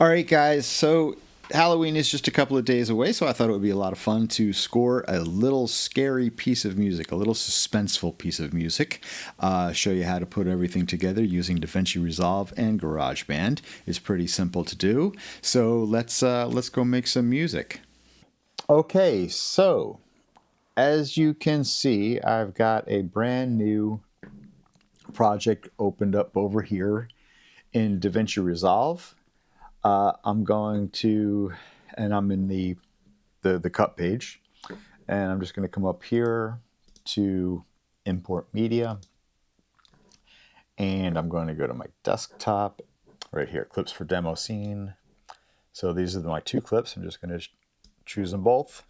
All right, guys. So Halloween is just a couple of days away, so I thought it would be a lot of fun to score a little scary piece of music, a little suspenseful piece of music. Show you how to put everything together using Davinci Resolve and GarageBand. It's pretty simple to do. So let's go make some music. Okay, so as you can see, I've got a brand new project opened up over here in Davinci Resolve. I'm going to, and I'm in the cut page, and I'm just going to come up here to import media, and I'm going to go to my desktop right here, clips for demo scene. So these are my two clips. I'm just going to choose them both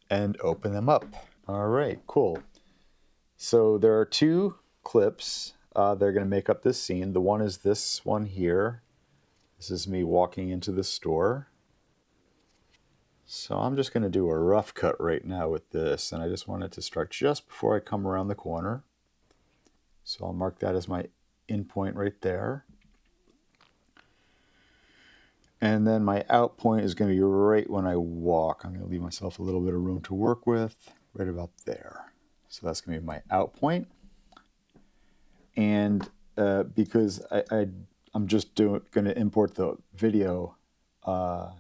and open them up. All right, cool. So there are two clips. They're going to make up this scene. The one is this one here. This is me walking into the store. So I'm just going to do a rough cut right now with this, and I just want it to start just before I come around the corner. So I'll mark that as my in point right there. And then my out point is going to be right when I walk. I'm going to leave myself a little bit of room to work with, right about there. So that's going to be my out point. And because I'm just going to import the video, I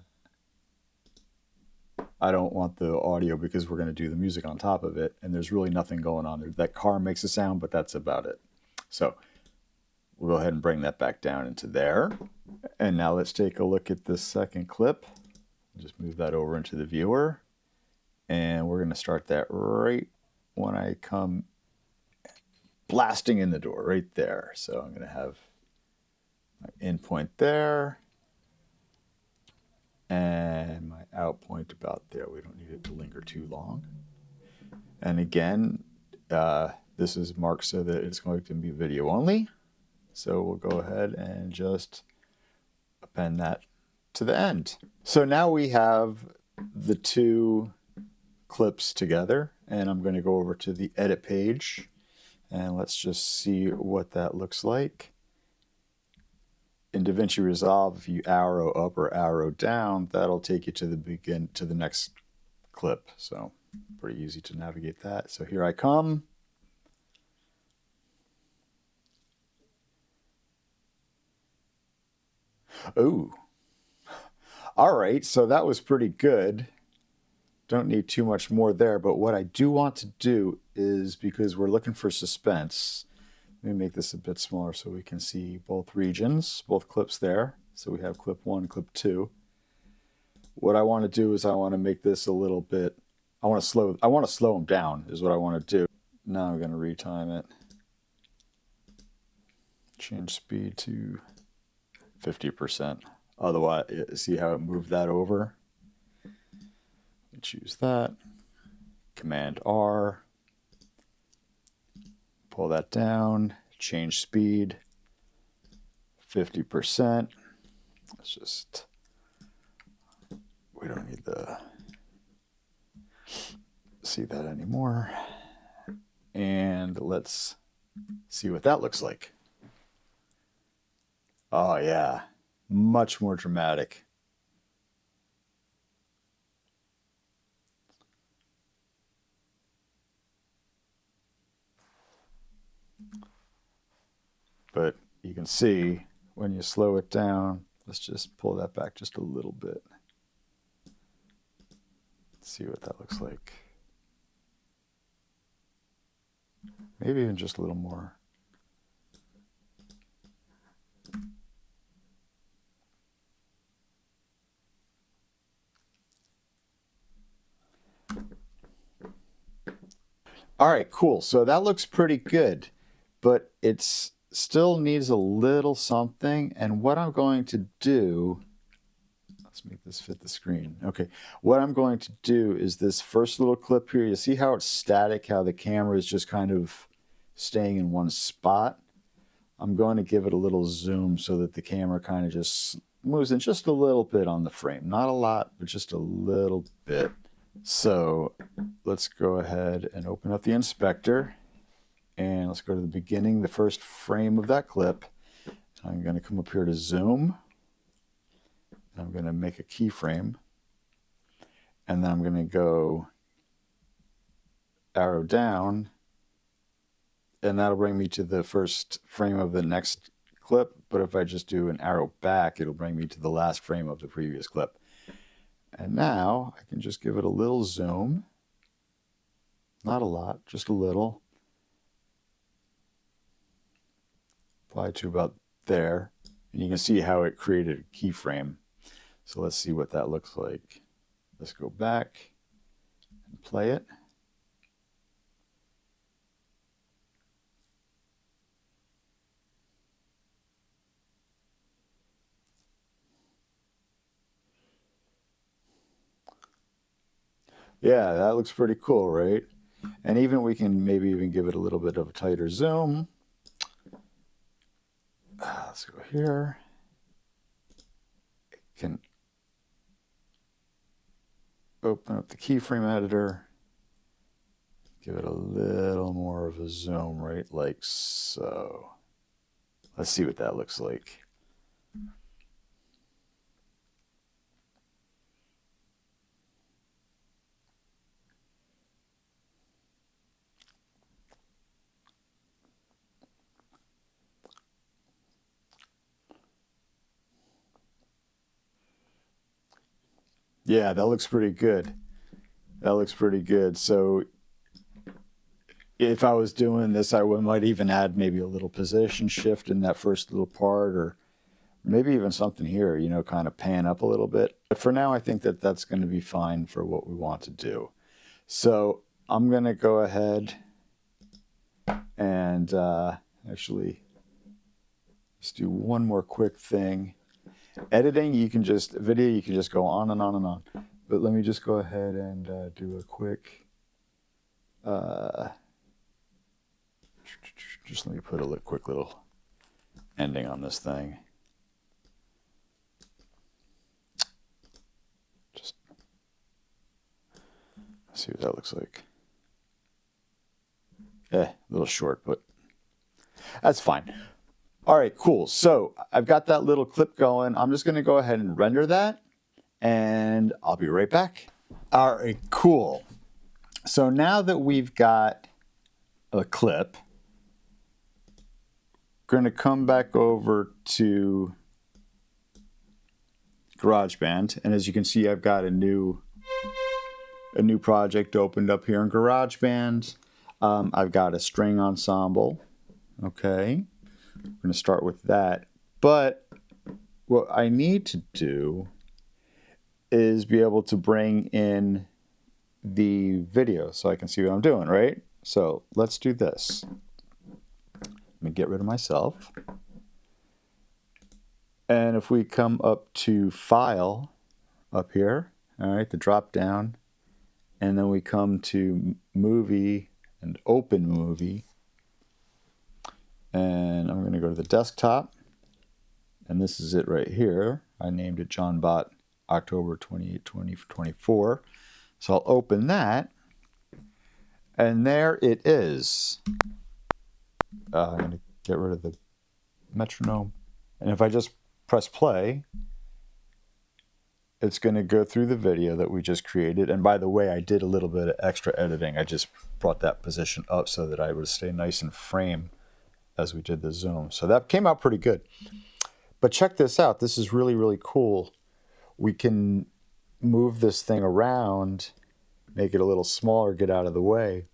don't want the audio because we're going to do the music on top of it, and there's really nothing going on there. That car makes a sound, but that's about it. So we'll go ahead and bring that back down into there. And now let's take a look at this second clip. Just move that over into the viewer. And we're going to start that right when I come blasting in the door, right there. So I'm going to have my in point there. And my out point about there. We don't need it to linger too long. And again, this is marked so that it's going to be video only. So we'll go ahead and just append that to the end. So now we have the two clips together, and I'm going to go over to the edit page, and let's just see what that looks like. In Davinci Resolve, if you arrow up or arrow down, that'll take you to the next clip. So pretty easy to navigate that. So here I come. Oh, all right. So that was pretty good. Don't need too much more there. But what I do want to do is, because we're looking for suspense, let me make this a bit smaller so we can see both regions, both clips there. So we have clip 1, clip 2. What I want to do is I want to make this a little bit, I want to slow them down is what I want to do. Now I'm going to retime it. Change speed to 50%. Otherwise, see how it moved that over? Choose that. Command R. Pull that down. Change speed. 50%. Let's just, we don't need to see that anymore. And let's see what that looks like. Oh yeah, much more dramatic. But you can see when you slow it down, let's just pull that back just a little bit. See what that looks like. Maybe even just a little more. All right, cool. So that looks pretty good, but it's still needs a little something. And what I'm going to do, let's make this fit the screen. Okay, what I'm going to do is this first little clip here, you see how it's static, how the camera is just kind of staying in one spot? I'm going to give it a little zoom so that the camera kind of just moves in just a little bit on the frame. Not a lot, but just a little bit. So let's go ahead and open up the inspector, and let's go to the beginning, the first frame of that clip. I'm going to come up here to zoom, going to make a keyframe, and then I'm going to go arrow down, and that'll bring me to the first frame of the next clip. But if I just do an arrow back, it'll bring me to the last frame of the previous clip. And now I can just give it a little zoom. Not a lot, just a little. Apply to about there. And you can see how it created a keyframe. So let's see what that looks like. Let's go back and play it. Yeah, that looks pretty cool, right? And even we can maybe even give it a little bit of a tighter zoom. Let's go here. It can open up the keyframe editor. Give it a little more of a zoom, right? Like so. Let's see what that looks like. Yeah, that looks pretty good. That looks pretty good. So if I was doing this, I might even add maybe a little position shift in that first little part, or maybe even something here, you know, kind of pan up a little bit. But for now, I think that that's going to be fine for what we want to do. So I'm going to go ahead and actually let's do one more quick thing. Editing, you can just, video, you can just go on and on and on. But let me just go ahead and do a quick, just let me put a quick little ending on this thing. Just see what that looks like. A little short, but that's fine. All right, cool. So I've got that little clip going. I'm just going to go ahead and render that, and I'll be right back. All right, cool. So now that we've got a clip, we're going to come back over to GarageBand, and as you can see, I've got a new project opened up here in GarageBand. I've got a string ensemble. Okay. We're going to start with that. But what I need to do is be able to bring in the video so I can see what I'm doing, right? So let's do this. Let me get rid of myself. And if we come up to File up here, all right, the drop down, and then we come to Movie and Open Movie. And I'm going to go to the desktop, and this is it right here. I named it John Bot October 28, 2024. So I'll open that, and there it is. I'm going to get rid of the metronome, and if I just press play, it's going to go through the video that we just created. And by the way, I did a little bit of extra editing. I just brought that position up so that I would stay nice in frame as we did the zoom. So that came out pretty good. But check this out. This is really, really cool. We can move this thing around, make it a little smaller, get out of the way.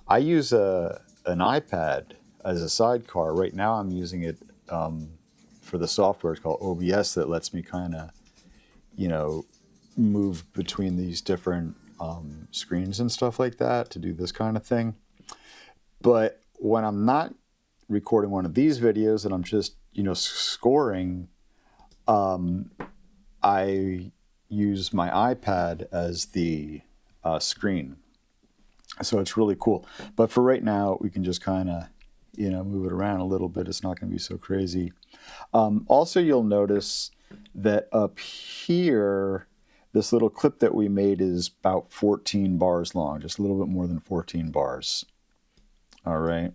I use an iPad as a sidecar. Right now I'm using it for the software. It's called OBS that lets me kind of, you know, move between these different screens and stuff like that to do this kind of thing. But when I'm not recording one of these videos and I'm just, you know, scoring, I use my iPad as the screen. So it's really cool. But for right now, we can just kind of, you know, move it around a little bit. It's not going to be so crazy. Also, you'll notice that up here, this little clip that we made is about 14 bars long, just a little bit more than 14 bars. All right.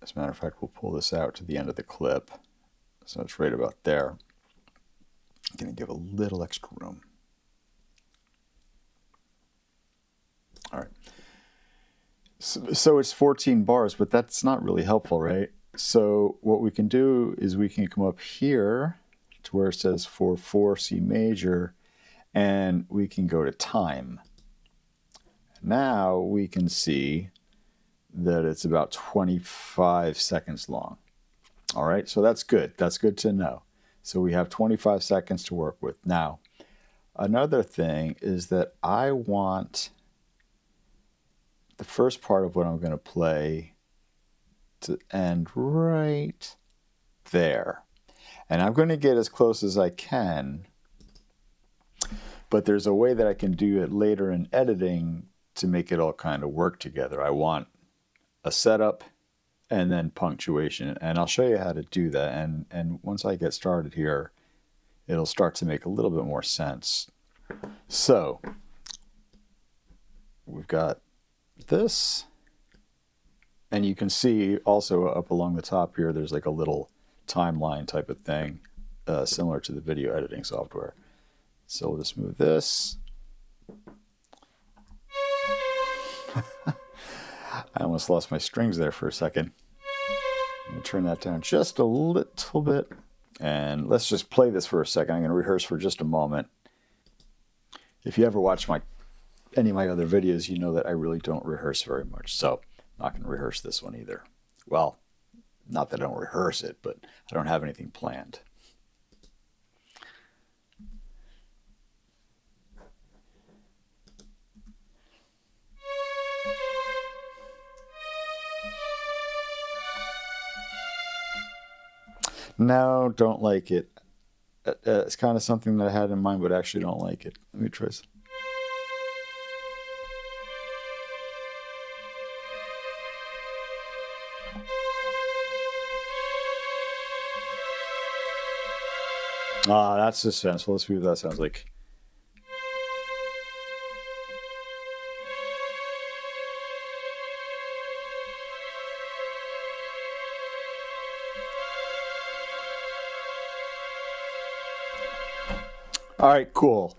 As a matter of fact, we'll pull this out to the end of the clip. So it's right about there. going to give a little extra room. All right. So it's 14 bars, but that's not really helpful, right? So what we can do is we can come up here to where it says for 4 C major, and we can go to time. Now we can see that it's about 25 seconds long. All right, so that's good. That's good to know. So we have 25 seconds to work with. Now, another thing is that I want the first part of what I'm going to play to end right there. And I'm going to get as close as I can, but there's a way that I can do it later in editing to make it all kind of work together. I want a setup and then punctuation, and I'll show you how to do that. And once I get started here, it'll start to make a little bit more sense. So we've got this, and you can see also up along the top here, there's like a little timeline type of thing, similar to the video editing software. So we'll just move this. I almost lost my strings there for a second. I'm going to turn that down just a little bit. And let's just play this for a second. I'm going to rehearse for just a moment. If you ever watch any of my other videos, you know that I really don't rehearse very much. So I'm not going to rehearse this one either. Well, not that I don't rehearse it, but I don't have anything planned. No, don't like it. It's kind of something that I had in mind, but actually don't like it. Let me try this. Ah, that's suspenseful. Let's see what that sounds like. All right, cool.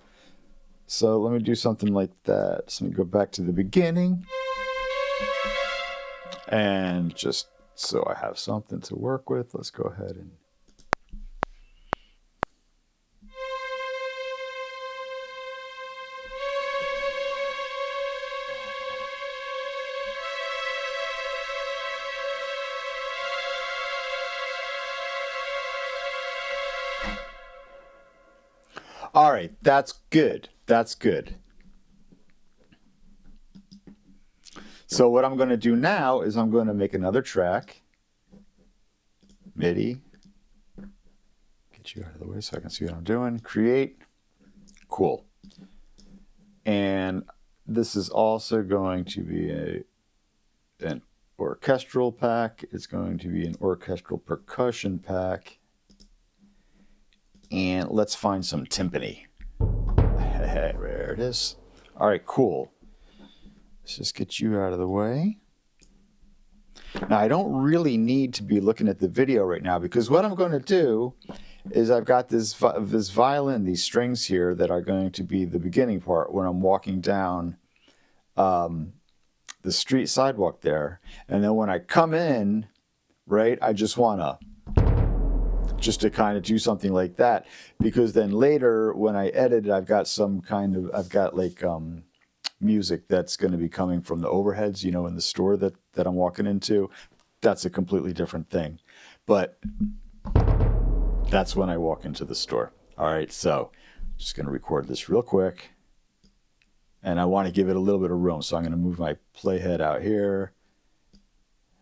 So let me do something like that. So let me go back to the beginning. And just so I have something to work with, let's go ahead and... All right, that's good. That's good. So what I'm going to do now is I'm going to make another track. MIDI. Get you out of the way so I can see what I'm doing. Create. Cool. And this is also going to be an orchestral pack. It's going to be an orchestral percussion pack. And let's find some timpani. There it is. All right, cool. Let's just get you out of the way. Now, I don't really need to be looking at the video right now, because what I'm going to do is I've got this violin, these strings here that are going to be the beginning part when I'm walking down the street sidewalk there. And then when I come in, right, I just want to kind of do something like that, because then later when I edit it, I've got like music that's going to be coming from the overheads, you know, in the store that I'm walking into. That's a completely different thing. But that's when I walk into the store. All right, so just going to record this real quick. And I want to give it a little bit of room, so I'm going to move my playhead out here.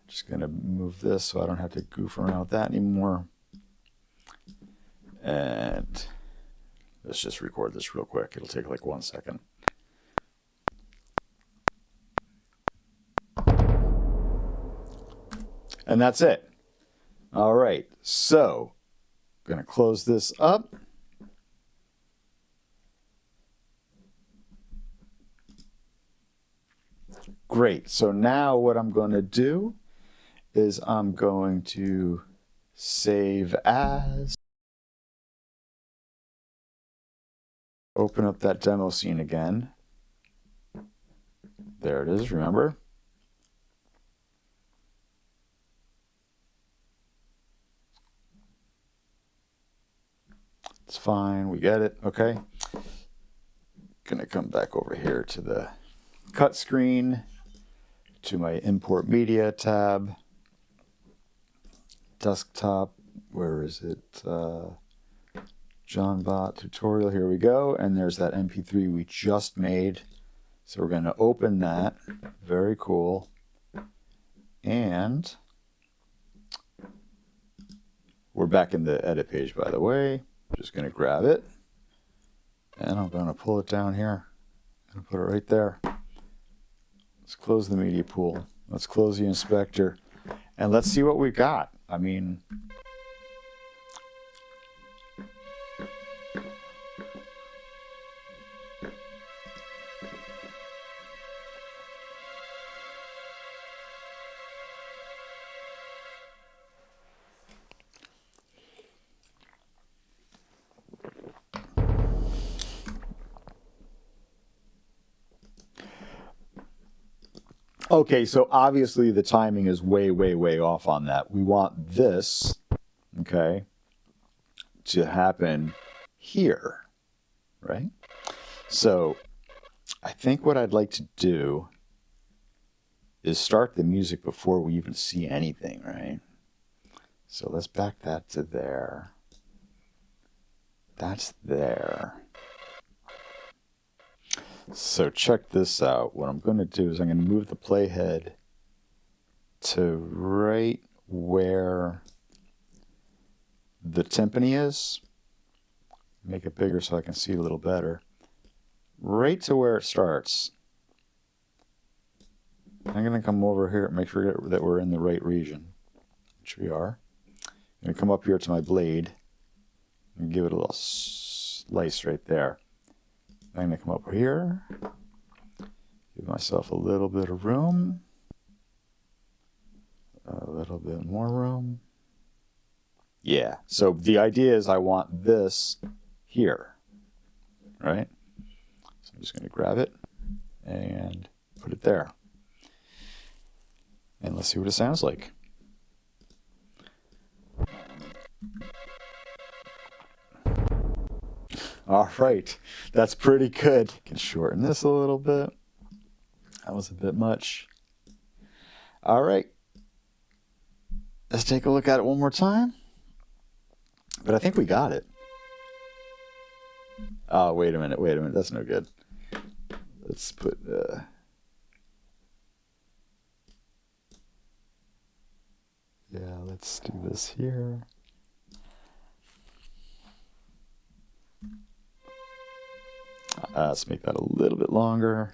Just going to move this so I don't have to goof around with that anymore. And let's just record this real quick. It'll take like 1 second. And that's it. All right, so I'm going to close this up. Great. So now what I'm going to do is I'm going to save as. open up that demo scene again. There it is, remember? It's fine, we get it, okay. Gonna come back over here to the cut screen, to my import media tab, desktop, where is it? John Bot tutorial, here we go. And there's that MP3 we just made. So we're gonna open that, very cool. And we're back in the edit page, by the way. Just gonna grab it. And I'm gonna pull it down here. I'm gonna put it right there. Let's close the media pool. Let's close the inspector. And let's see what we got. I mean, okay, so obviously the timing is way, way, way off on that. We want this, okay, to happen here, right? So I think what I'd like to do is start the music before we even see anything, right? So let's back that to there. That's there. So check this out. What I'm going to do is I'm going to move the playhead to right where the timpani is. Make it bigger so I can see a little better. Right to where it starts. I'm going to come over here and make sure that we're in the right region, which we are. I'm going to come up here to my blade and give it a little slice right there. I'm going to come up here, give myself a little bit of room, a little bit more room. Yeah, so the idea is I want this here, right? So I'm just going to grab it and put it there. And let's see what it sounds like. All right, that's pretty good. Can shorten this a little bit. That was a bit much. All right, let's take a look at it one more time. But I think we got it. Oh, wait a minute, that's no good. Let's put, yeah, let's do this here. Let's make that a little bit longer.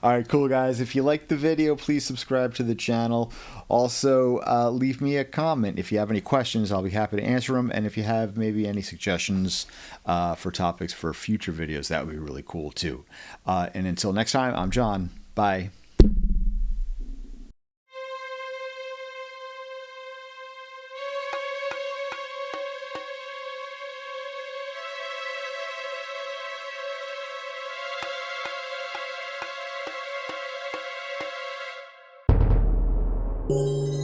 All right, cool, guys. If you liked the video, please subscribe to the channel. Also, leave me a comment. If you have any questions, I'll be happy to answer them. And if you have maybe any suggestions for topics for future videos, that would be really cool, too. And until next time, I'm John. Bye. Thank you.